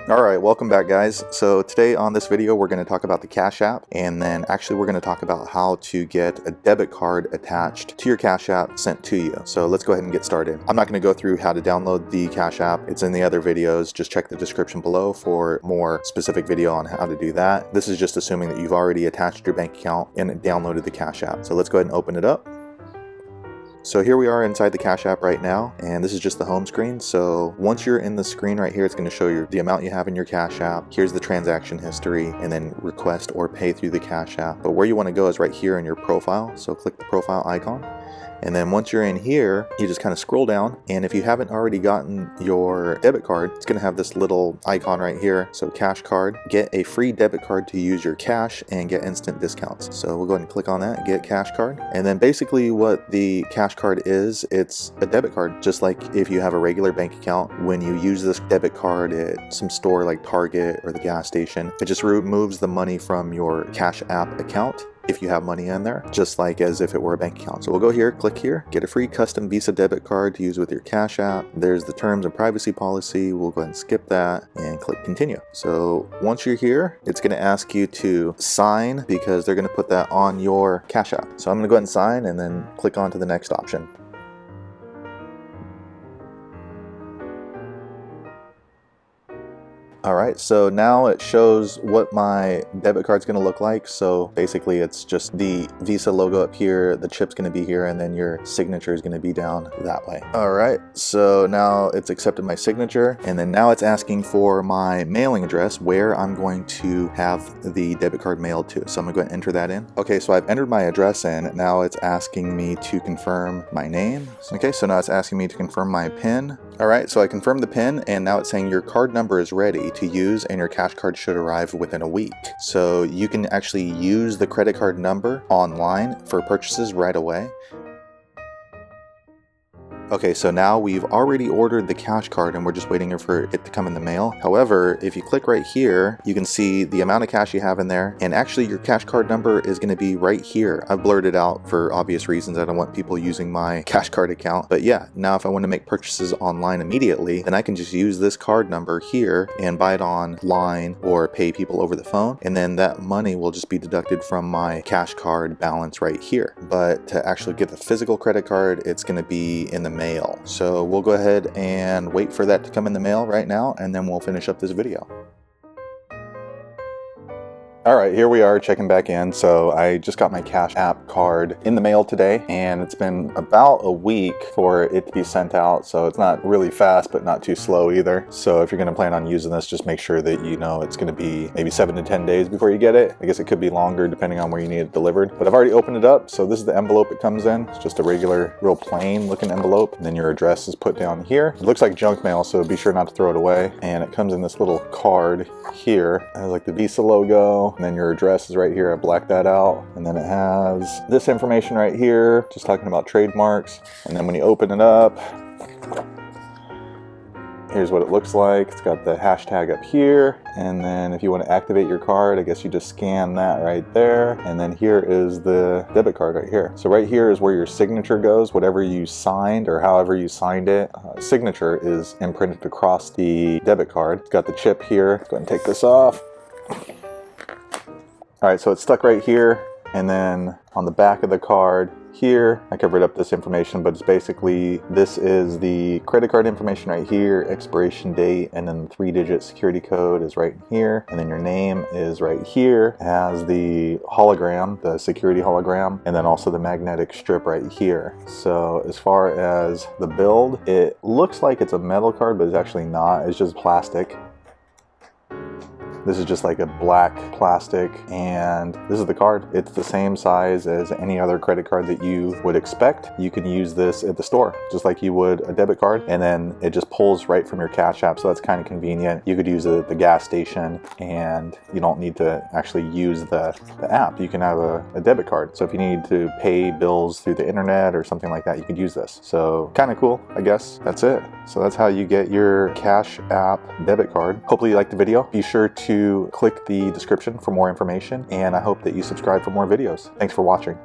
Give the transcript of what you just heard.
Alright, welcome back guys. So today on this video we're going to talk about the Cash App, and then actually we're going to talk about how to get a debit card attached to your Cash App sent to you. So let's go ahead and get started. I'm not going to go through how to download the Cash App. It's in the other videos. Just check the description below for more specific video on how to do that. This is just assuming that you've already attached your bank account and downloaded the Cash App. So let's go ahead and open it up. So here we are inside the Cash App right now, and this is just the home screen. So once you're in the screen right here, it's going to show you the amount you have in your Cash App. Here's the transaction history, and then request or pay through the Cash App. But where you want to go is right here in your profile. So click the profile icon. And then once you're in here, you just kind of scroll down, and if you haven't already gotten your debit card, it's going to have this little icon right here. So cash card, get a free debit card to use your cash and get instant discounts. So we'll go ahead and click on that, get cash card. And then basically what the cash card is, it's a debit card. Just like if you have a regular bank account, when you use this debit card at some store like Target or the gas station, it just removes the money from your Cash App account if you have money in there, just like as if it were a bank account. So we'll go here, click here, get a free custom Visa debit card to use with your Cash App. There's the terms and privacy policy. We'll go ahead and skip that and click continue. So once you're here, it's going to ask you to sign because they're going to put that on your Cash App. So I'm going to go ahead and sign and then click on to the next option. Alright, so now it shows what my debit card's going to look like. So basically it's just the Visa logo up here, the chip's going to be here, and then your signature is going to be down that way. Alright, so now it's accepted my signature, and then now it's asking for my mailing address where I'm going to have the debit card mailed to. So I'm going to go ahead and enter that in. Okay, so I've entered my address in. Now it's asking me to confirm my name. Okay, so now it's asking me to confirm my PIN. Alright, so I confirmed the PIN, and now it's saying your card number is ready to use and your cash card should arrive within a week. So you can actually use the credit card number online for purchases right away. Okay, so now we've already ordered the cash card and we're just waiting for it to come in the mail. However, if you click right here, you can see the amount of cash you have in there, and actually your cash card number is going to be right here. I've blurred it out for obvious reasons. I don't want people using my cash card account. But yeah, now if I want to make purchases online immediately, then I can just use this card number here and buy it online or pay people over the phone, and then that money will just be deducted from my cash card balance right here. But to actually get the physical credit card, it's going to be in the mail. So we'll go ahead and wait for that to come in the mail right now, and then we'll finish up this video. Alright, here we are checking back in. So I just got my Cash App card in the mail today, and it's been about a week for it to be sent out. So it's not really fast, but not too slow either. So if you're going to plan on using this, just make sure that you know it's going to be maybe 7 to 10 days before you get it. I guess it could be longer depending on where you need it delivered. But I've already opened it up. So this is the envelope it comes in. It's just a regular, real plain looking envelope. And then your address is put down here. It looks like junk mail, so be sure not to throw it away. And it comes in this little card here. It has like the Visa logo. And then your address is right here. I blacked that out. And then it has this information right here, just talking about trademarks. And then when you open it up, here's what it looks like. It's got the hashtag up here. And then if you want to activate your card, I guess you just scan that right there. And then here is the debit card right here. So right here is where your signature goes. Whatever you signed or however you signed it, signature is imprinted across the debit card. It's got the chip here. Go ahead and take this off. Alright, so it's stuck right here, and then on the back of the card here, I covered up this information, but it's basically, this is the credit card information right here, expiration date, and then the 3-digit security code is right here, and then your name is right here. It has the hologram, the security hologram, and then also the magnetic strip right here. So as far as the build, it looks like it's a metal card, but it's actually not. It's just plastic. This is just like a black plastic, and this is the card. It's the same size as any other credit card that you would expect. You can use this at the store, just like you would a debit card, and then it just pulls right from your Cash App, so that's kind of convenient. You could use it at the gas station, and you don't need to actually use the app. You can have a debit card, so if you need to pay bills through the internet or something like that, you could use this. So kind of cool, I guess. That's it. So that's how you get your Cash App debit card. Hopefully you liked the video. Be sure to click the description for more information, and I hope that you subscribe for more videos. Thanks for watching.